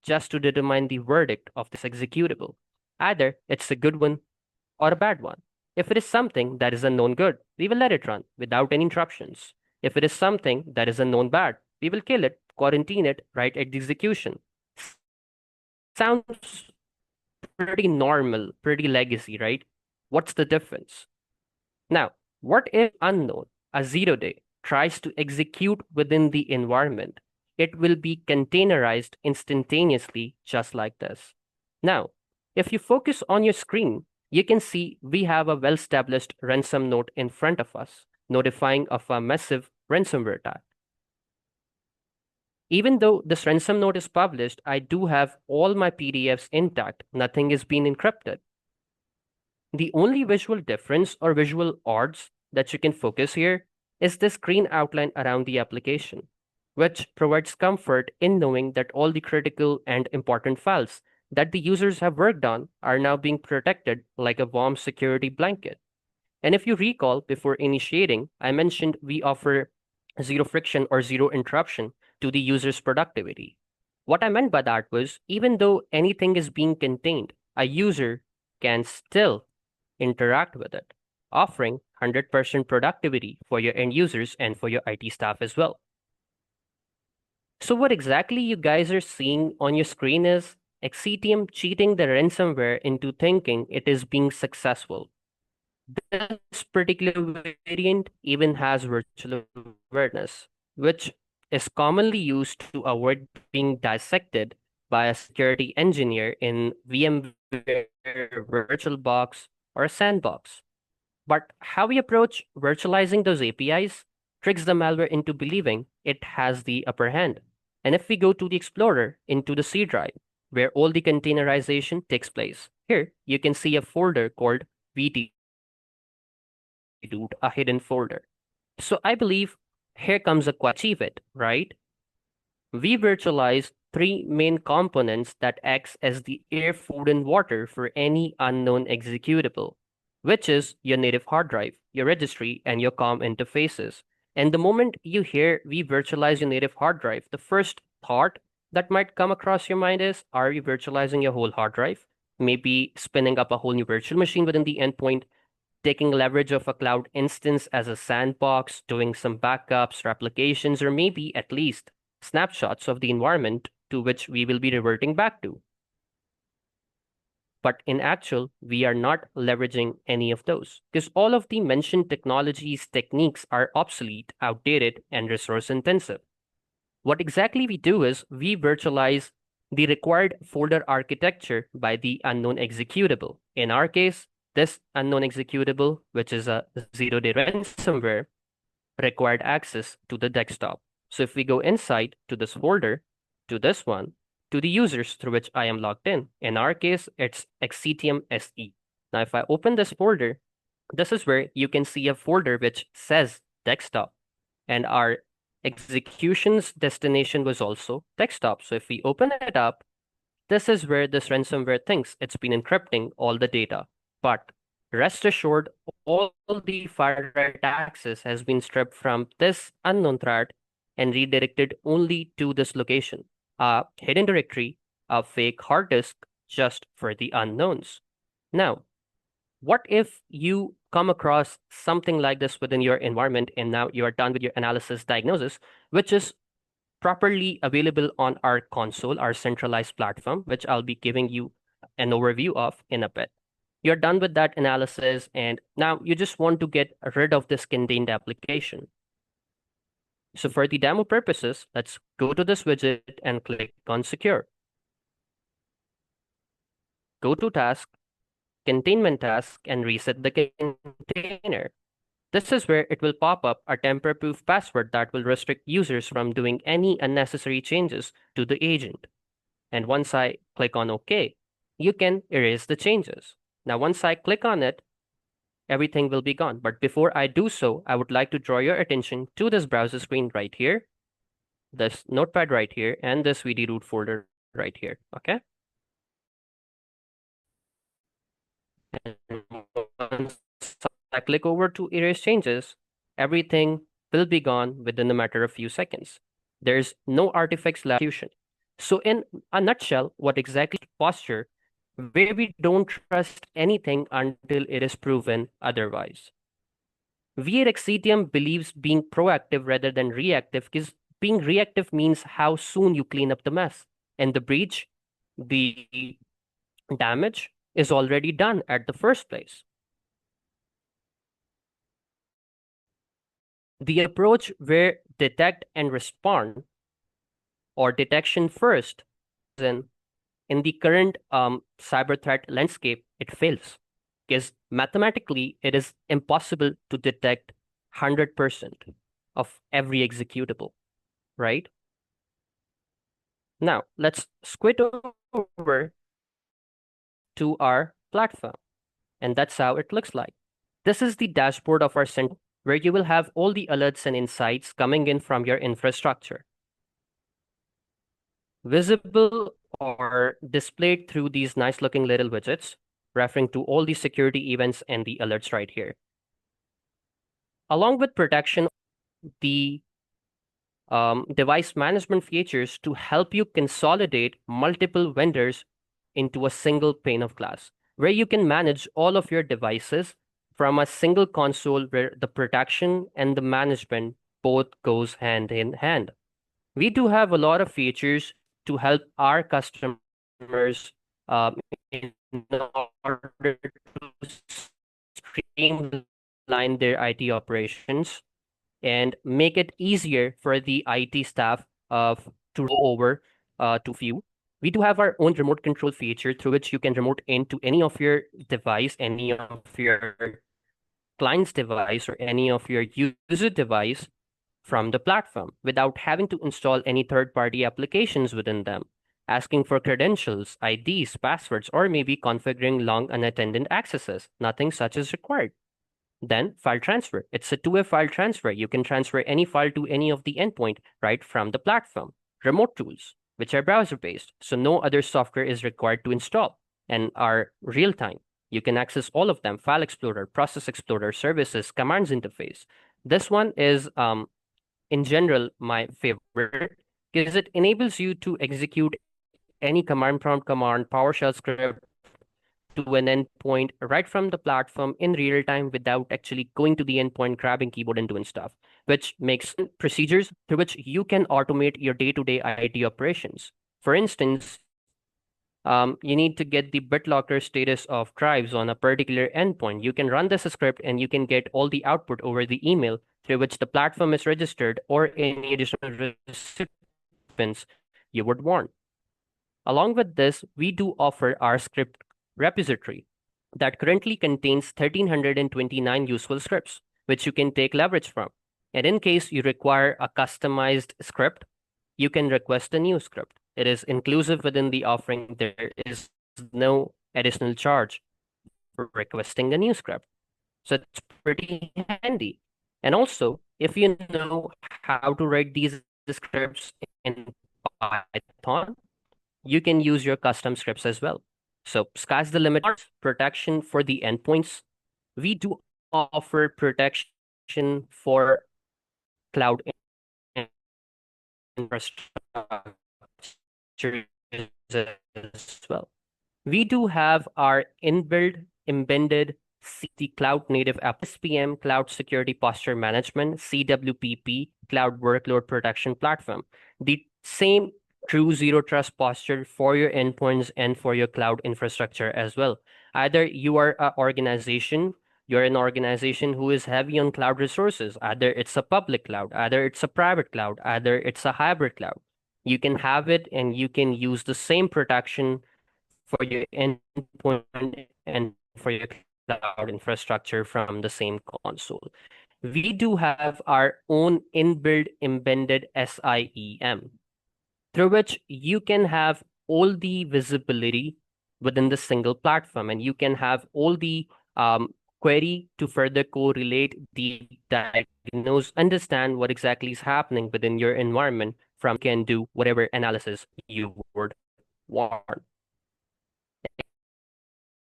just to determine the verdict of this executable. Either it's a good one or a bad one. If it is something that is a known good, we will let it run without any interruptions. If it is something that is a known bad, we will kill it, quarantine it right at the execution. Sounds pretty normal, pretty legacy, right? What's the difference? Now, what if unknown, a 0-day, tries to execute within the environment? It will be containerized instantaneously, just like this. Now, if you focus on your screen, you can see we have a well-established ransom note in front of us, notifying of a massive ransomware attack. Even though this ransom note is published, I do have all my PDFs intact. Nothing is being encrypted. The only visual difference or visual odds that you can focus here is this green outline around the application, which provides comfort in knowing that all the critical and important files that the users have worked on are now being protected like a warm security blanket. And if you recall, before initiating, I mentioned we offer zero friction or zero interruption to the user's productivity. What I meant by that was, even though anything is being contained, a user can still interact with it, offering 100% productivity for your end users and for your IT staff as well. So what exactly you guys are seeing on your screen is Xcitium cheating the ransomware into thinking it is being successful. This particular variant even has virtual awareness, which is commonly used to avoid being dissected by a security engineer in VMware, VirtualBox, or a sandbox. But how we approach virtualizing those APIs tricks the malware into believing it has the upper hand. And if we go to the Explorer into the C drive, where all the containerization takes place, here you can see a folder called VT root, a hidden folder. So I believe here comes a achieve it, right? We virtualize three main components that acts as the air, food, and water for any unknown executable, which is your native hard drive, your registry, and your COM interfaces. And the moment you hear we virtualize your native hard drive, the first thought that might come across your mind is, are you virtualizing your whole hard drive? Maybe spinning up a whole new virtual machine within the endpoint, taking leverage of a cloud instance as a sandbox, doing some backups, replications, or maybe at least snapshots of the environment to which we will be reverting back to. But in actual, we are not leveraging any of those because all of the mentioned technologies, techniques are obsolete, outdated, and resource intensive. What exactly we do is we virtualize the required folder architecture by the unknown executable. In our case, this unknown executable, which is a 0-day ransomware, required access to the desktop. So if we go inside to this folder, to this one, to the users through which I am logged in our case, it's Xcitium SE. Now, if I open this folder, this is where you can see a folder which says desktop, and our execution's destination was also desktop. So if we open it up, this is where this ransomware thinks it's been encrypting all the data. But rest assured, all the file write access has been stripped from this unknown thread and redirected only to this location, a hidden directory, a fake hard disk just for the unknowns. Now, what if you come across something like this within your environment and now you are done with your analysis diagnosis, which is properly available on our console, our centralized platform, which I'll be giving you an overview of in a bit. You're done with that analysis, and now you just want to get rid of this contained application. So for the demo purposes, let's go to this widget and click on Secure. Go to Task, Containment Task, and reset the container. This is where it will pop up a tamper-proof password that will restrict users from doing any unnecessary changes to the agent. And once I click on OK, you can erase the changes. Now, once I click on it, everything will be gone. But before I do so, I would like to draw your attention to this browser screen right here, this notepad right here, and this VD root folder right here, okay? And once I click over to erase changes, everything will be gone within a matter of few seconds. There's no artifacts left execution. So in a nutshell, what exactly is posture where we don't trust anything until it is proven otherwise. We at Xcitium believes being proactive rather than reactive because being reactive means how soon you clean up the mess. And the breach, the damage is already done at the first place. The approach where detect and respond or detection first in the current cyber threat landscape, it fails because mathematically it is impossible to detect 100% of every executable, right? Now, let's squid over to our platform, and that's how it looks like. This is the dashboard of our center where you will have all the alerts and insights coming in from your infrastructure, visible or displayed through these nice looking little widgets, referring to all the security events and the alerts right here. Along with protection, the device management features to help you consolidate multiple vendors into a single pane of glass, where you can manage all of your devices from a single console where the protection and the management both goes hand in hand. We do have a lot of features to help our customers um, in order to streamline their IT operations and make it easier for the IT staff of to roll over to few. We do have our own remote control feature through which you can remote into any of your device, any of your client's device, or any of your user device from the platform without having to install any third-party applications within them, asking for credentials, IDs, passwords, or maybe configuring long unattended accesses. Nothing such is required. Then file transfer. It's a two-way file transfer. You can transfer any file to any of the endpoint right from the platform. Remote tools, which are browser-based, so no other software is required to install and are real-time. You can access all of them: File Explorer, Process Explorer, Services, Commands Interface. This one is, in general, my favorite because it enables you to execute any command prompt command, PowerShell script, to an endpoint right from the platform in real time without actually going to the endpoint, grabbing keyboard and doing stuff, which makes procedures through which you can automate your day-to-day IT operations. For instance, you need to get the BitLocker status of drives on a particular endpoint. You can run this script and you can get all the output over the email through which the platform is registered or any additional recipients you would want. Along with this, we do offer our script repository that currently contains 1,329 useful scripts, which you can take leverage from. And in case you require a customized script, you can request a new script. It is inclusive within the offering. There is no additional charge for requesting a new script. So it's pretty handy. And also, if you know how to write these scripts in Python, you can use your custom scripts as well. So sky's the limit. Protection for the endpoints. We do offer protection for cloud infrastructure as well. We do have our inbuilt embedded the cloud native app, SPM, Cloud Security Posture Management, CWPP, Cloud Workload Protection Platform. The same true zero trust posture for your endpoints and for your cloud infrastructure as well. Either you are an organization, you're an organization who is heavy on cloud resources, either it's a public cloud, either it's a private cloud, either it's a hybrid cloud. You can have it and you can use the same protection for your endpoint and for your cloud infrastructure from the same console. We do have our own inbuilt embedded SIEM, through which you can have all the visibility within the single platform, and you can have all the query to further correlate, the diagnose, understand what exactly is happening within your environment from can do whatever analysis you would want.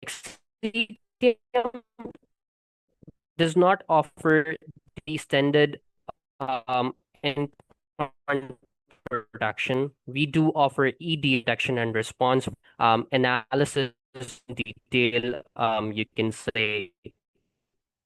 Xcitium does not offer the standard endpoint protection. We do offer ED detection and response, analysis in detail, you can say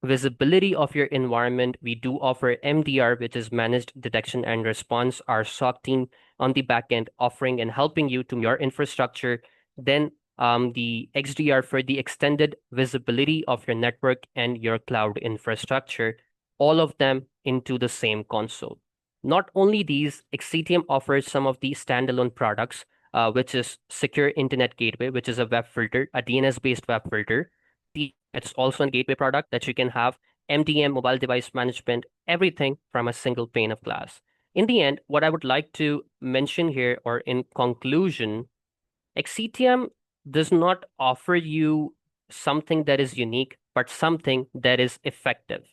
visibility of your environment. We do offer MDR, which is managed detection and response, our SOC team on the back end offering and helping you to your infrastructure. Then the XDR for the extended visibility of your network and your cloud infrastructure, all of them into the same console. Not only these, Xcitium offers some of the standalone products, which is Secure Internet Gateway, which is a web filter, a DNS-based web filter. It's also a gateway product that you can have MDM, mobile device management, everything from a single pane of glass. In the end, what I would like to mention here, or in conclusion, Xcitium does not offer you something that is unique, but something that is effective.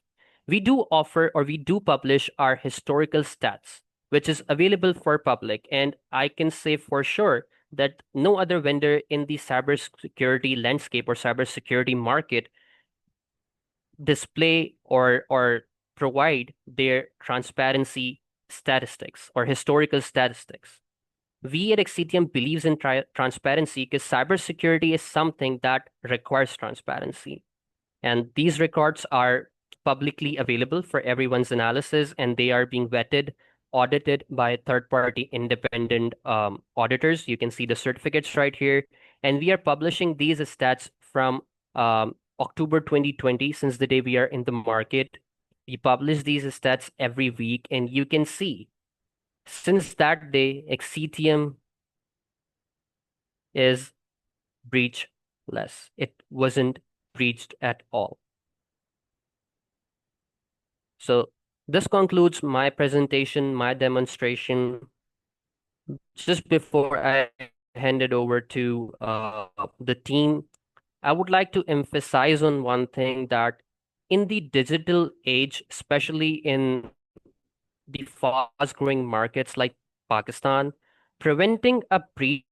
We do offer, or we do publish our historical stats, which is available for public. And I can say for sure that no other vendor in the cybersecurity landscape or cybersecurity market display or provide their transparency statistics or historical statistics. We at Xcitium believes in transparency because cybersecurity is something that requires transparency. And these records are publicly available for everyone's analysis, and they are being vetted, audited by third-party independent auditors. You can see the certificates right here. And we are publishing these stats from October 2020, since the day we are in the market. We publish these stats every week, and you can see since that day, Xcitium is breachless. It wasn't breached at all. So this concludes my presentation, my demonstration. Just before I hand it over to the team, I would like to emphasize on one thing, that in the digital age, especially in the fast-growing markets like Pakistan, preventing a breach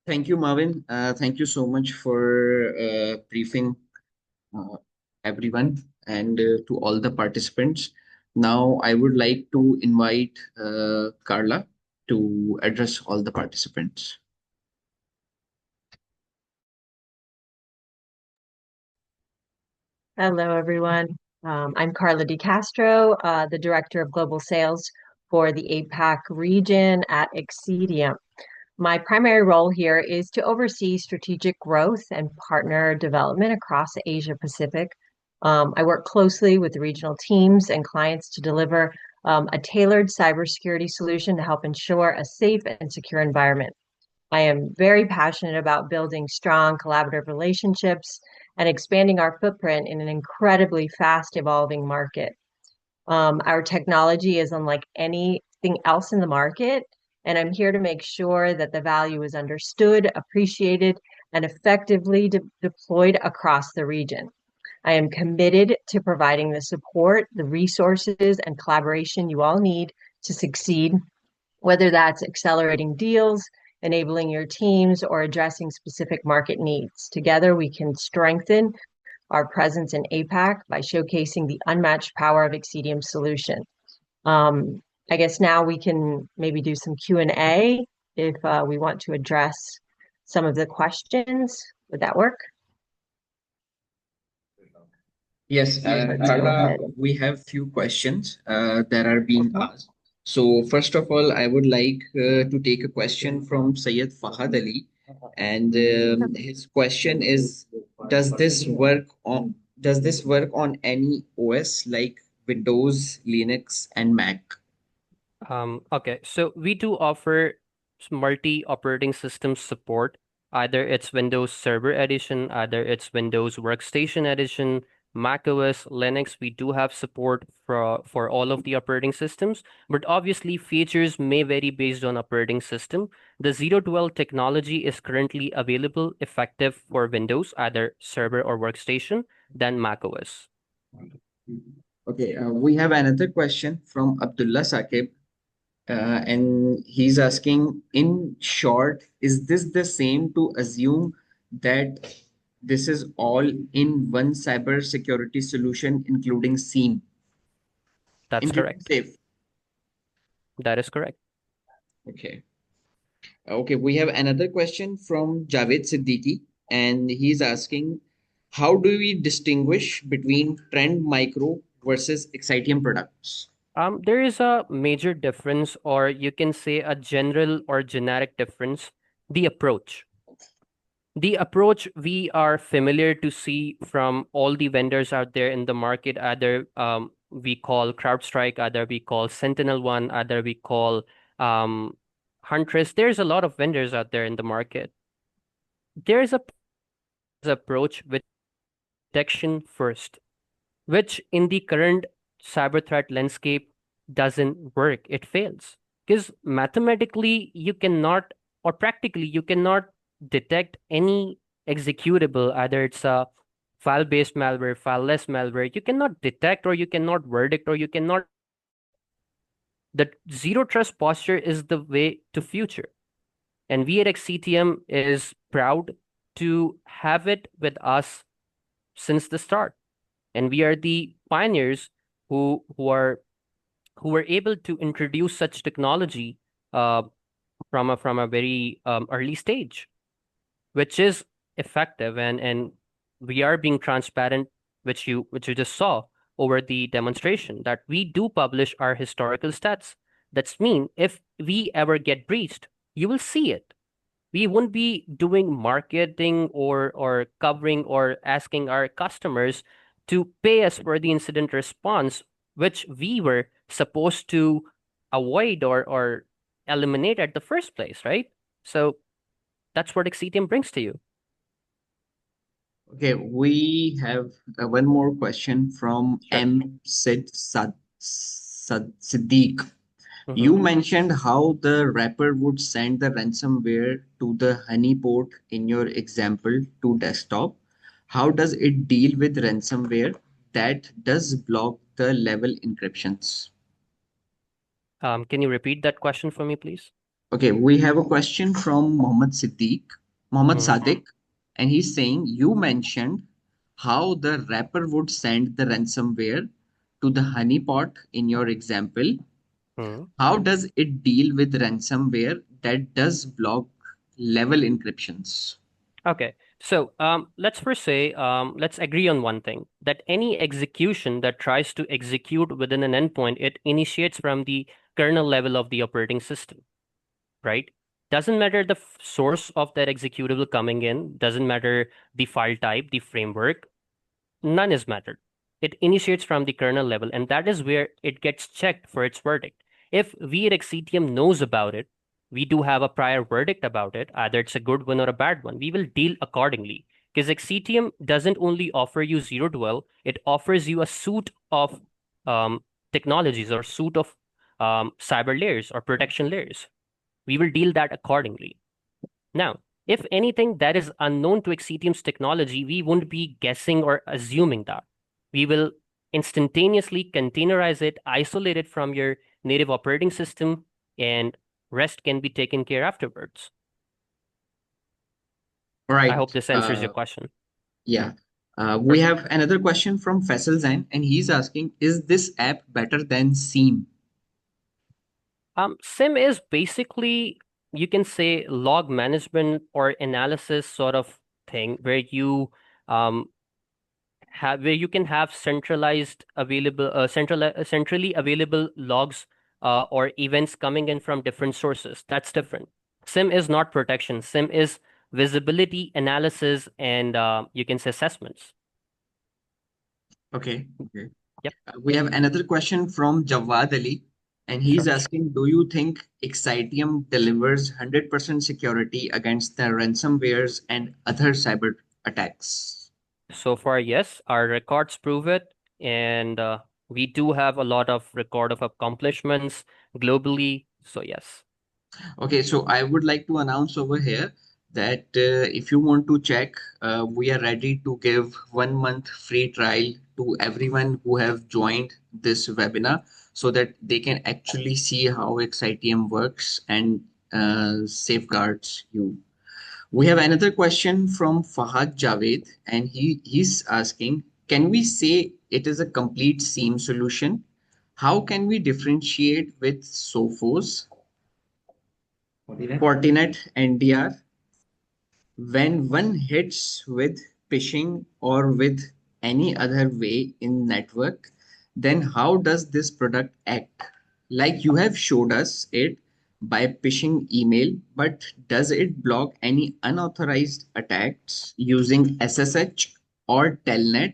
Thank you, Mavin. Thank you so much for briefing uh, everyone and to all the participants. Now, I would like to invite Karla to address all the participants. Hello, everyone. I'm Karla Castro, the Director of Global Sales for the APAC region at Xcitium. My primary role here is to oversee strategic growth and partner development across Asia Pacific. I work closely with the regional teams and clients to deliver a tailored cybersecurity solution to help ensure a safe and secure environment. I am very passionate about building strong collaborative relationships and expanding our footprint in an incredibly fast evolving market. Our technology is unlike anything else in the market, and I'm here to make sure that the value is understood, appreciated, and effectively deployed across the region. I am committed to providing the support, the resources, and collaboration you all need to succeed, whether that's accelerating deals, enabling your teams, or addressing specific market needs. Together, we can strengthen our presence in APAC by showcasing the unmatched power of Xcitium's solution. I guess now we can maybe do some Q&A if we want to address some of the questions. Would that work? Yes, Karla, we have few questions that are being asked. So first of all, I would like to take a question from Syed Fahad Ali, and his question is: Does this work on any OS like Windows, Linux, and Mac? Okay, so we do offer multi-operating system support. Either it's Windows Server Edition, either it's Windows Workstation Edition, Mac OS, Linux. We do have support for all of the operating systems, but obviously features may vary based on operating system. The 012 technology is currently available, effective for Windows, either Server or Workstation, than Mac OS. Okay, we have another question from Abdullah Saqib, and he's asking, in short, is this the same to assume that this is all in one cybersecurity solution, including SIEM, That's including correct. SAFE? That is correct. Okay. Okay, we have another question from Javed Siddiqui, and he's asking, how do we distinguish between Trend Micro versus Xcitium products? There is a major difference, or you can say a general or generic difference, the approach. The approach we are familiar to see from all the vendors out there in the market, either we call CrowdStrike, either we call SentinelOne, either we call um, Huntress. There's a lot of vendors out there in the market. There is a approach with detection first, which in the current cyber threat landscape doesn't work. It fails. Because mathematically, you cannot, or practically, you cannot detect any executable, either it's a file-based malware, file-less malware. You cannot detect, or you cannot verdict, or you cannot. The zero trust posture is the way to future. And we at XCTM is proud to have it with us since the start. And we are the pioneers who were able to introduce such technology uh, from a very early stage, which is effective, and we are being transparent, which you just saw over the demonstration, that we do publish our historical stats. That's mean if we ever get breached, you will see it. We won't be doing marketing or covering or asking our customers to pay us for the incident response, which we were supposed to avoid or eliminate at the first place, right? So that's what Xcitium brings to you. Okay, we have one more question from Sure. Siddiq. You Mm-hmm. mentioned how the wrapper would send the ransomware to the honeypot in your example to desktop. How does it deal with ransomware that does block the level encryptions? Can you repeat that question for me, please? Okay, we have a question from Mohammed Mm-hmm. Sadiq, and he's saying you mentioned how the wrapper would send the ransomware to the honeypot in your example. Mm-hmm. How does it deal with ransomware that does block level encryptions? Okay. So let's first say, let's agree on one thing, that any execution that tries to execute within an endpoint, it initiates from the kernel level of the operating system, right? Doesn't matter the source of that executable coming in, doesn't matter the file type, the framework, none is mattered. It initiates from the kernel level, and that is where it gets checked for its verdict. If we at Xcitium knows about it, we do have a prior verdict about it, either it's a good one or a bad one, we will deal accordingly. Because Xcitium doesn't only offer you zero dwell, it offers you a suite of um, technologies or suite of cyber layers or protection layers. We will deal that accordingly. Now, if anything that is unknown to Xcitium's technology, we won't be guessing or assuming that. We will instantaneously containerize it, isolate it from your native operating system, and rest can be taken care afterwards. All I right. hope this answers your question. Yeah. We have another question from Faisal Zain, and he's asking, is this app better than Seam? SIM is basically, you can say, log management or analysis sort of thing where you um, where you can have centrally available logs or events coming in from different sources. That's different. SIM is not protection. SIM is visibility analysis and you can say assessments. Okay. Okay. Yep. We have another question from Jawad Ali, and he's Sure. asking, do you think Xcitium delivers 100% security against the ransomwares and other cyber attacks? So far, yes, our records prove it, and we do have a lot of record of accomplishments globally. So yes. Okay, so I would like to announce over here that if you want to check, we are ready to give 1 month free trial to everyone who have joined this webinar so that they can actually see how Xcitium works and safeguards you. We have another question from Fahad Javed, and he's asking, can we say it is a complete SIEM solution? How can we differentiate with Sophos, Fortinet, NDR? When one hits with phishing or with any other way in network, then how does this product act? Like you have showed us it by phishing email, but does it block any unauthorized attacks using SSH or Telnet?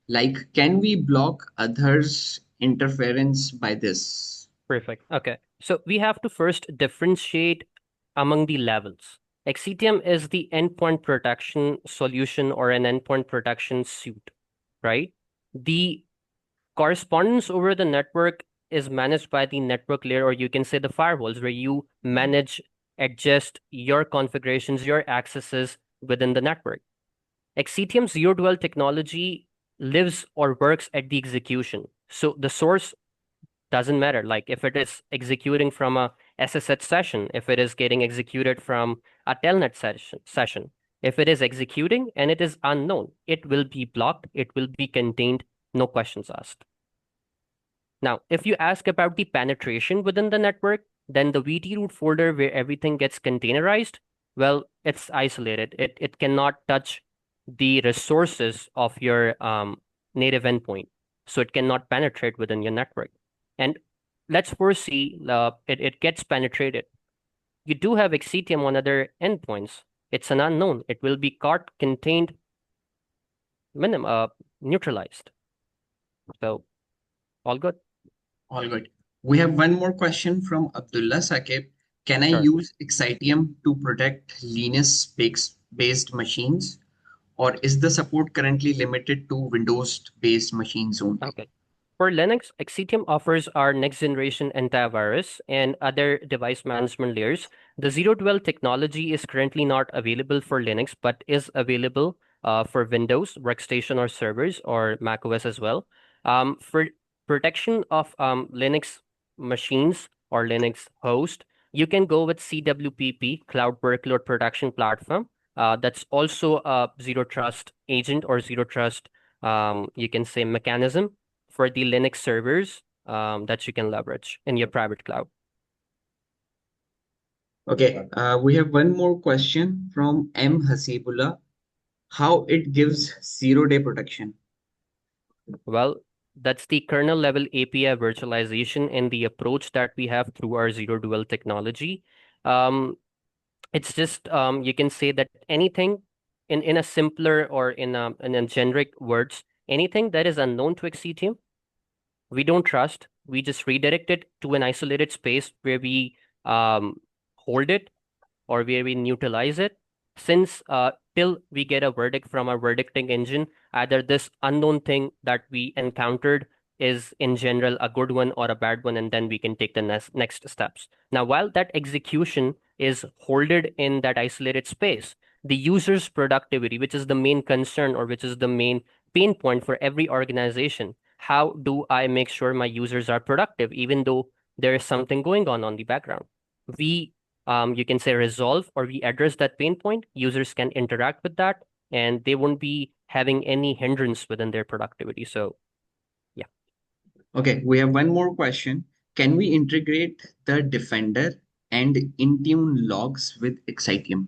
Like, can we block others' interference by this? Perfect. Okay. So we have to first differentiate among the levels. Xcitium is the endpoint protection solution or an endpoint protection suite, right? The correspondence over the network is managed by the network layer, or you can say the firewalls, where you manage, adjust your configurations, your accesses within the network. Xcitium zero dwell technology lives or works at the execution. So the source doesn't matter. Like if it is executing from a SSH session, if it is getting executed from a telnet session, if it is executing and it is unknown, it will be blocked, it will be contained, no questions asked. Now, if you ask about the penetration within the network, then the VT root folder where everything gets containerized, well, it's isolated. It cannot touch the resources of your native endpoint. So it cannot penetrate within your network. And let's foresee it gets penetrated. You do have Xcitium on other endpoints. It's an unknown. It will be caught, contained, neutralized. So all good. All good. We have one more question from Abdullah Saqib. Can I Sure. use Xcitium to protect Linux-based machines, or is the support currently limited to Windows-based machines only? Okay. For Linux, Xcitium offers our next generation antivirus and other device management layers. The zero dwell technology is currently not available for Linux, but is available for Windows, workstation or servers, or macOS as well. For protection of Linux machines or Linux host, you can go with CWPP, Cloud Workload Protection Platform. That's also a zero trust agent or zero trust, you can say, mechanism for the Linux servers that you can leverage in your private cloud. Okay, we have one more question from M. Hasibullah. How it gives 0-day protection? Well, that's the kernel level API virtualization and the approach that we have through our zero dwell technology. It's just you can say that anything in a simpler or in a generic words, anything that is unknown to Xcitium, we don't trust. We just redirect it to an isolated space where we hold it or where we neutralize it. Since till we get a verdict from our verdicting engine, either this unknown thing that we encountered is in general a good one or a bad one, and then we can take the next steps. Now, while that execution is holded in that isolated space, the user's productivity, which is the main concern or which is the main pain point for every organization, how do I make sure my users are productive, even though there is something going on the background? We you can say resolve or we address that pain point, users can interact with that and they won't be having any hindrance within their productivity. So, yeah. Okay, we have one more question. Can we integrate the Defender and Intune logs with Xcitium?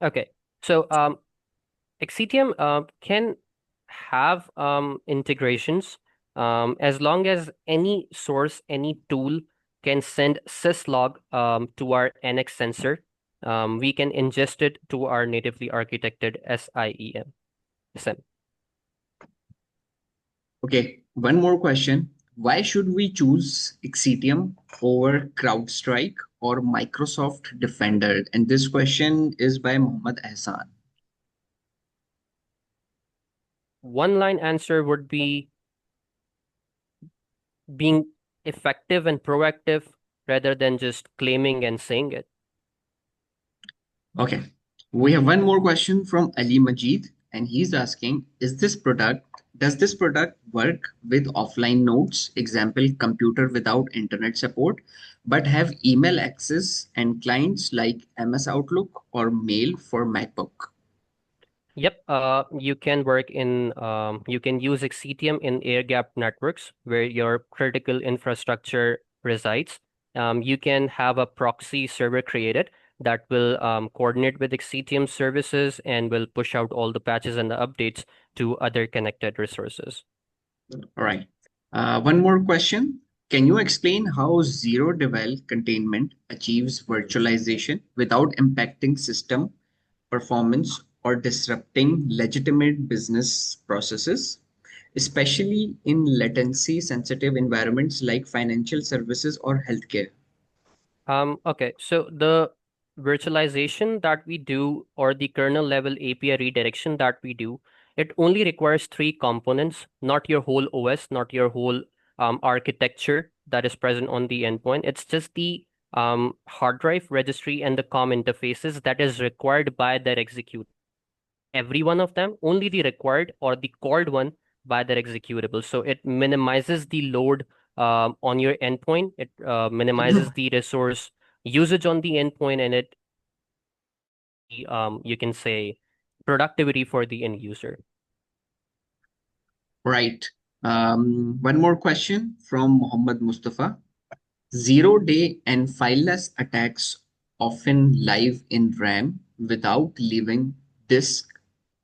Okay, so Xcitium can have integrations as long as any source, any tool can send syslog to our NX sensor. We can ingest it to our natively architected SIEM. Okay, one more question. Why should we choose Xcitium over CrowdStrike or Microsoft Defender? And this question is by Mohammad Ahsan. One line answer would be being effective and proactive rather than just claiming and saying it. Okay, We have one more question from Ali Majid, and he's asking, does this product work with offline nodes, example, computer without internet support, but have email access and clients like MS Outlook or Mail for MacBook? Yep, you can you can use Xcitium in air-gapped networks where your critical infrastructure resides. You can have a proxy server created that will coordinate with Xcitium services and will push out all the patches and the updates to other connected resources. All right. One more question. Can you explain how zero-devel containment achieves virtualization without impacting system performance or disrupting legitimate business processes, especially in latency-sensitive environments like financial services or healthcare? Okay, so the virtualization that we do or the kernel level API redirection that we do, it only requires three components, not your whole OS, not your whole architecture that is present on the endpoint. It's just the hard drive registry and the COM interfaces that is required by their execute. Every one of them, only the required or the called one by their executable. So it minimizes the load on your endpoint. It minimizes the resource usage on the endpoint, and it you can say productivity for the end user. Right. One more question from Muhammad Mustafa. Zero-day and fileless attacks often live in RAM without leaving disk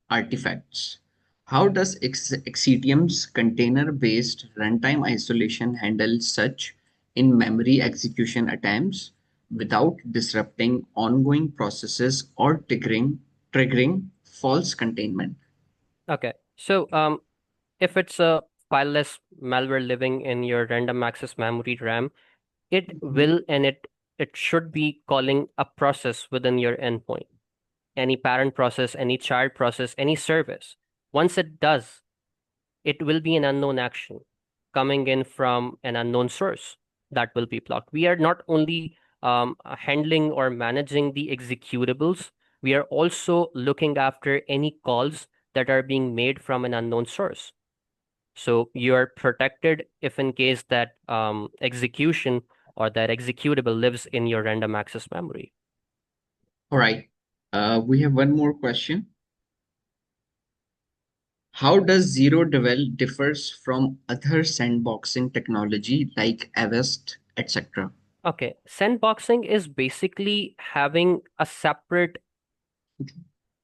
artifacts. How does Xcitium's container-based runtime isolation handle such in-memory execution attempts without disrupting ongoing processes or triggering false containment? Okay, so if it's a fileless malware living in your random access memory RAM, it will and it should be calling a process within your endpoint. Any parent process, any child process, any service. Once it does, it will be an unknown action coming in from an unknown source that will be blocked. We are not only handling or managing the executables, we are also looking after any calls that are being made from an unknown source. So you are protected if in case that execution or that executable lives in your random access memory. All right. We have one more question. How does zero-devel differs from other sandboxing technology like Avast, etc.? Okay, sandboxing is basically having a separate,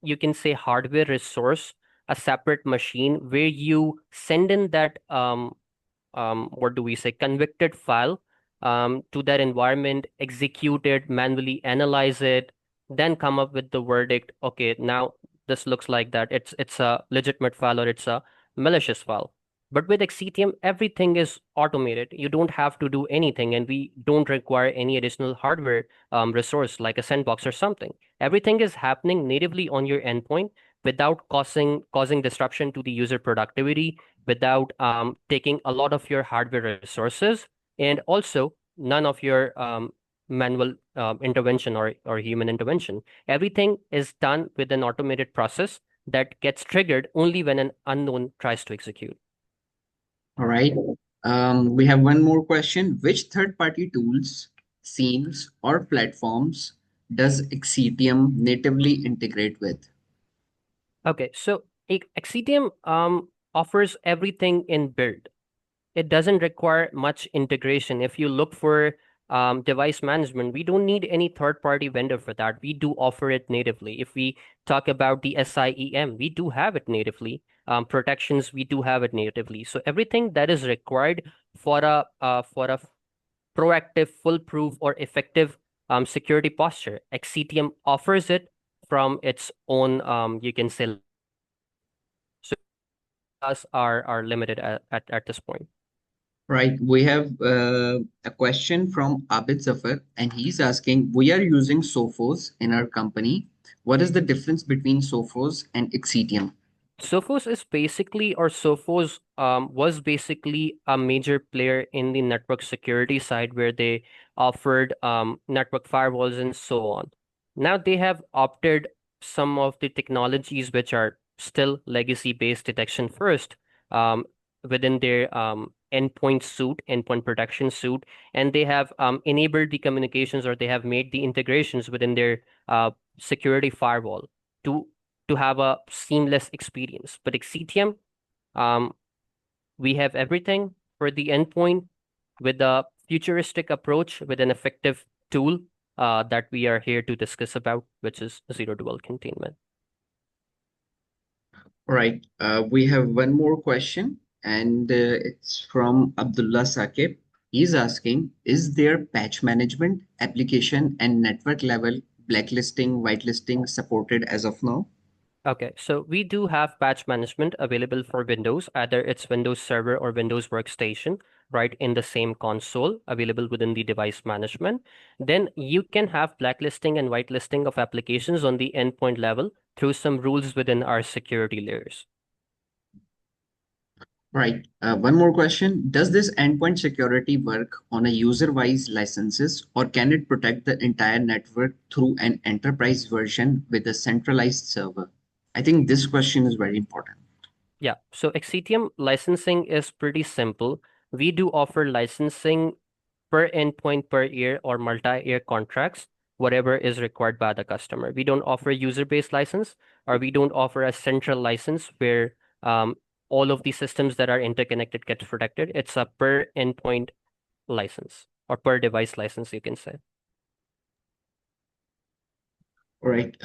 you can say, hardware resource, a separate machine where you send in that what do we say, convicted file to that environment, execute it, manually analyze it, then come up with the verdict. Okay, now this looks like that it's a legitimate file or it's a malicious file. But with Xcitium, everything is automated. You don't have to do anything, and we don't require any additional hardware resource like a sandbox or something. Everything is happening natively on your endpoint without causing disruption to the user productivity, without taking a lot of your hardware resources, and also none of your manual intervention or human intervention. Everything is done with an automated process that gets triggered only when an unknown tries to execute. All right. We have one more question. Which third-party tools, themes, or platforms does Xcitium natively integrate with? Okay, so Xcitium offers everything in build. It doesn't require much integration. If you look for device management, we don't need any third-party vendor for that. We do offer it natively. If we talk about the SIEM, we do have it natively. Protections, we do have it natively. So everything that is required for a proactive, foolproof, or effective security posture, Xcitium offers it from its own, you can say, so us are limited at this point. Right. We have a question from Abid Zafar, and he's asking, we are using Sophos in our company. What is the difference between Sophos and Xcitium? Sophos is basically, or Sophos was basically a major player in the network security side where they offered network firewalls and so on. Now they have opted some of the technologies which are still legacy-based detection first um, within their endpoint suite, endpoint protection suite, and they have enabled the communications, or they have made the integrations within their security firewall to have a seamless experience. But Xcitium, um, we have everything for the endpoint with a futuristic approach, with an effective tool that we are here to discuss about, which is zero dwell containment. All right. We have one more question, and it's from Abdullah Saqib. He's asking, is there patch management, application, and network level blacklisting, whitelisting supported as of now? Okay, so we do have patch management available for Windows, either it's Windows Server or Windows Workstation, right, in the same console available within the device management. Then you can have blacklisting and whitelisting of applications on the endpoint level through some rules within our security layers. Right. One more question. Does this endpoint security work on a user-wise licenses, or can it protect the entire network through an enterprise version with a centralized server? I think this question is very important. Yeah, so Xcitium licensing is pretty simple. We do offer licensing per endpoint per year or multi-year contracts, whatever is required by the customer. We don't offer user-based license, or we don't offer a central license where all of the systems that are interconnected get protected. It's a per endpoint license or per device license, you can say. All right.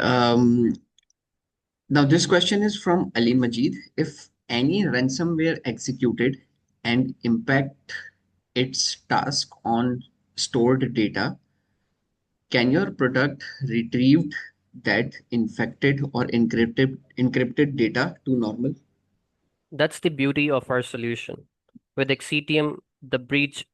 Now this question is from Ali Majid. If any ransomware executed and impact its task on stored data, can your product retrieve that infected or encrypted data to normal? That's the beauty of our solution. With Xcitium, the breach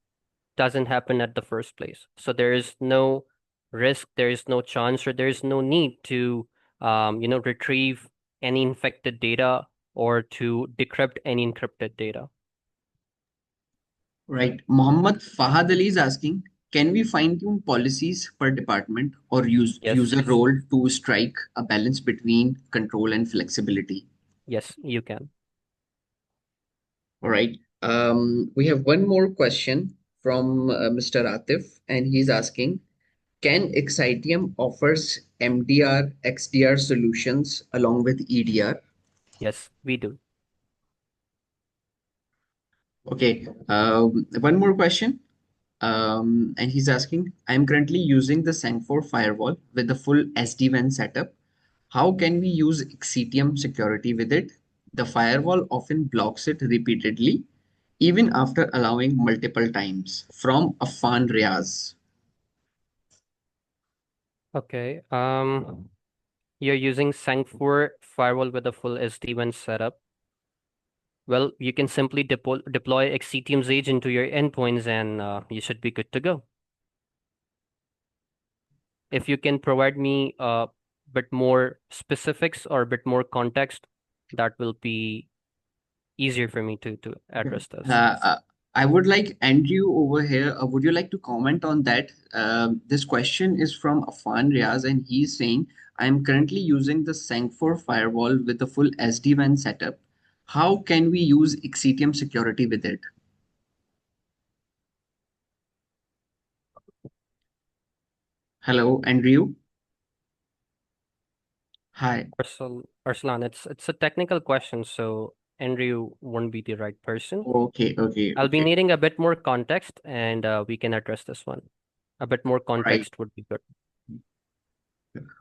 doesn't happen at the first place. So there is no risk, there is no chance, or there is no need to retrieve any infected data or to decrypt any encrypted data. Right. Mohammad Fahad Ali is asking, can we fine-tune policies per department or use Yes, user role to strike a balance between control and flexibility? yes, you can. All right. We have one more question from Mr. Atif, and he's asking, can Xcitium offers MDR, XDR solutions along with EDR? Yes, we do. Okay. One more question. And he's asking, I'm currently using the SANG4 firewall with the full SD-WAN setup. How can we use Xcitium security with it? The firewall often blocks it repeatedly, even after allowing multiple times from Afan Riaz. Okay. You're using SANG4 firewall with a full SD-WAN setup. Well, you can simply deploy Xcitium's agent to your endpoints, and you should be good to go. If you can provide me a bit more specifics or a bit more context, that will be easier for me to address this. I would like Andrew over here. Would you like to comment on that? This question is from Afan Riaz, and he's saying, I'm currently using the SANG4 firewall with the full SD-WAN setup. How can we use Xcitium security with it? Hello, Andrew. Hi. Arslan, it's a technical question, so Andrew won't be the right person. Okay, okay, I'll be okay. needing a bit more context, and we can address this one. A bit more Right. context would be good.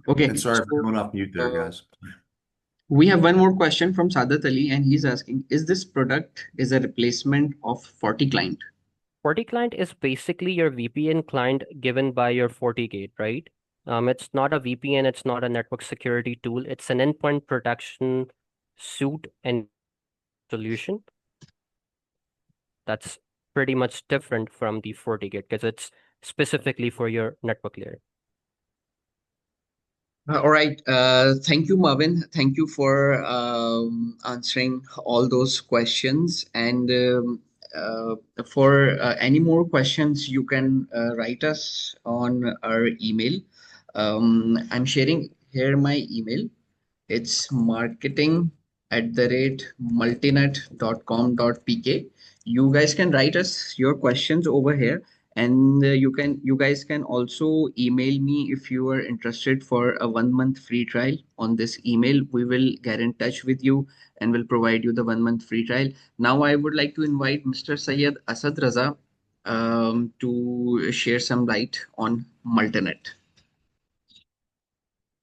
Okay. And sorry for So, going off mute there, guys. we have one more question from Sadat Ali, and he's asking, is this product is a replacement of FortiClient? FortiClient is basically your VPN client given by your FortiGate, right? It's not a VPN, it's not a network security tool. It's an endpoint protection suite and solution that's pretty much different from the FortiGate because it's specifically for your network layer. All right. Thank you, Mavin. Thank you for answering all those questions. And for any more questions, you can write us on our email. I'm sharing here my email. It's marketing@multinet.com.pk. You guys can write us your questions over here, and you guys can also email me if you are interested for a 1 month free trial. On this email, we will get in touch with you and will provide you the 1 month free trial. Now, I would like to invite Mr. Syed Asad Raza to share some light on Multinet.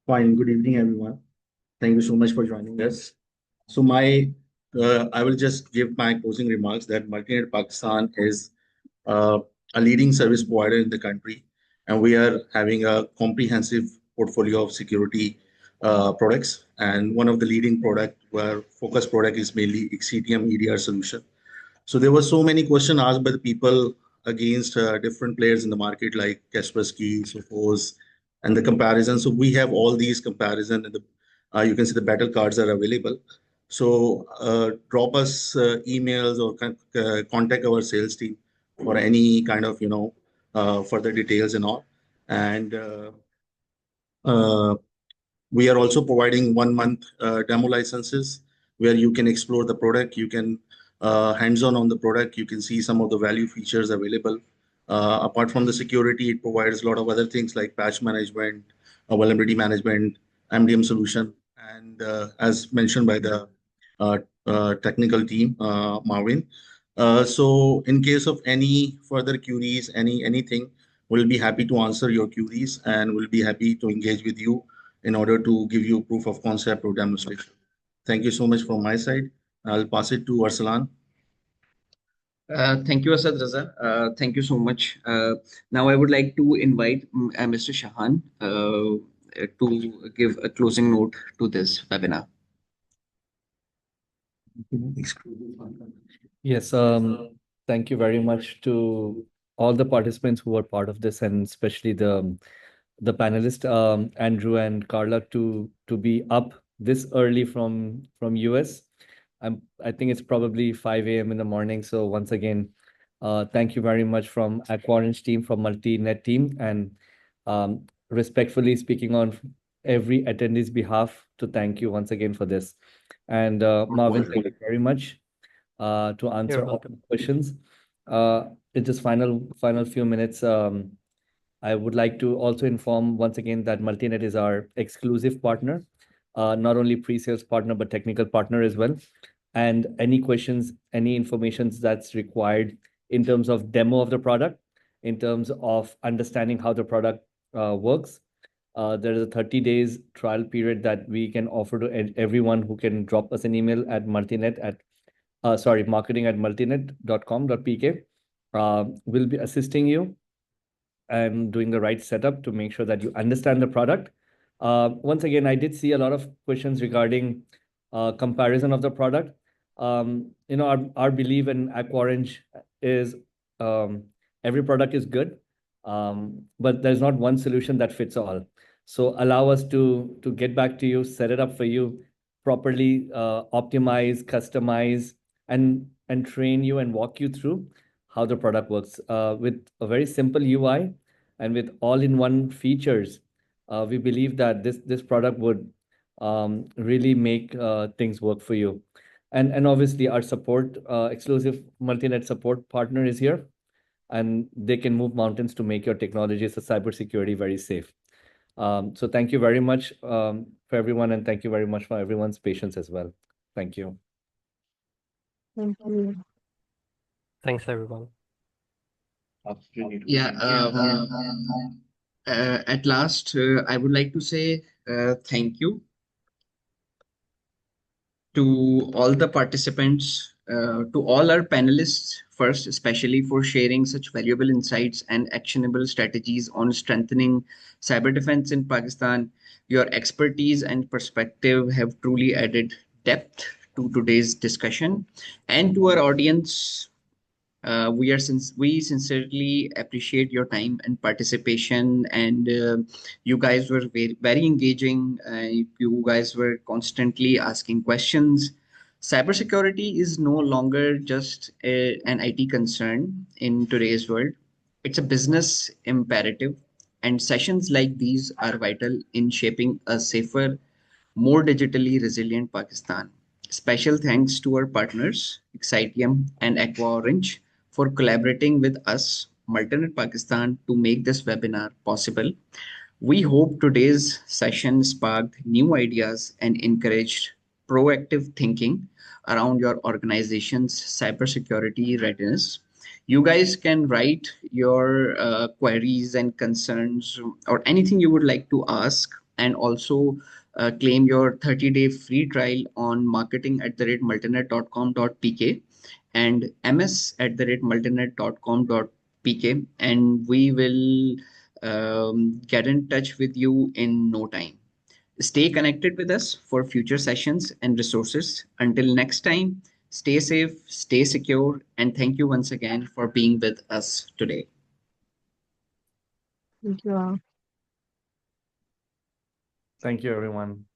Fine. Good evening, everyone. Thank you so much for joining us. So I will just give my closing remarks that Multinet Pakistan is uh, a leading service provider in the country, and we are having a comprehensive portfolio of security products. And one of the leading focus product is mainly Xcitium EDR solution. So there were so many questions asked by the people against different players in the market like Kaspersky, Sophos, and the comparison. So we have all these comparison, and you can see the battle cards are available. So drop us emails or contact our sales team for any kind of further details and all. And uh, we are also providing 1 month demo licenses where you can explore the product. You can hands-on on the product. You can see some of the value features available. Apart from the security, it provides a lot of other things like patch management, vulnerability management, MDM solution, and as mentioned by the technical team, Mavin. So in case of any further queries, anything, we'll be happy to answer your queries and we'll be happy to engage with you in order to give you proof of concept or demonstration. Thank you so much from my side. I'll pass it to Arsalan. Thank you, Asad Raza. Thank you so much. Now, I would like to invite Mr. Shahan to give a closing note to this webinar. Yes, thank you very much to all the participants who were part of this, and especially the panelists, Andrew and Karla, to be up this early from US. I think it's probably 5 a.m. in the morning. So once again, thank you very much from AquaOrange team, from Multinet team, and respectfully speaking on every attendee's behalf to thank you once again for this. And Mavin, thank you very much to answer You're all welcome. the questions. In just final few minutes, I would like to also inform once again that Multinet is our exclusive partner, not only pre-sales partner, but technical partner as well. And any questions, any information that's required in terms of demo of the product, in terms of understanding how the product works, there is a 30 days trial period that we can offer to everyone who can drop us an email at marketing@multinet.com.pk. We'll be assisting you and doing the right setup to make sure that you understand the product. Once again, I did see a lot of questions regarding comparison of the product. Our belief in AquaOrange is every product is good, but there's not one solution that fits all. So allow us to get back to you, set it up for you properly, optimize, customize, and train you and walk you through how the product works with a very simple UI and with all-in-one features. We believe that this product would really make things work for you. And obviously our support, exclusive Multinet support partner is here, and they can move mountains to make your technologies of cybersecurity very safe. So thank you very much for everyone, and thank you very much for everyone's patience as well. Thank you. Thank you. Thanks, everyone. Yeah. At last, I would like to say thank you to all the participants, to all our panelists first, especially for sharing such valuable insights and actionable strategies on strengthening cyber defense in Pakistan. Your expertise and perspective have truly added depth to today's discussion. And to our audience, we sincerely appreciate your time and participation, and you guys were very engaging. You guys were constantly asking questions. Cybersecurity is no longer just an IT concern in today's world. It's a business imperative, And sessions like these are vital in shaping a safer, more digitally resilient Pakistan. Special thanks to our partners, Xcitium and AquaOrange, for collaborating with us, Multinet Pakistan, to make this webinar possible. We hope today's session sparked new ideas and encouraged proactive thinking around your organization's cybersecurity readiness. You guys can write your queries and concerns or anything you would like to ask, and also claim your 30-day free trial on marketing@multinet.com.pk and ms@multinet.com.pk, and we will get in touch with you in no time. Stay connected with us for future sessions and resources. Until next time, stay safe, stay secure, and thank you once again for being with us today. Thank you all. Thank you, everyone.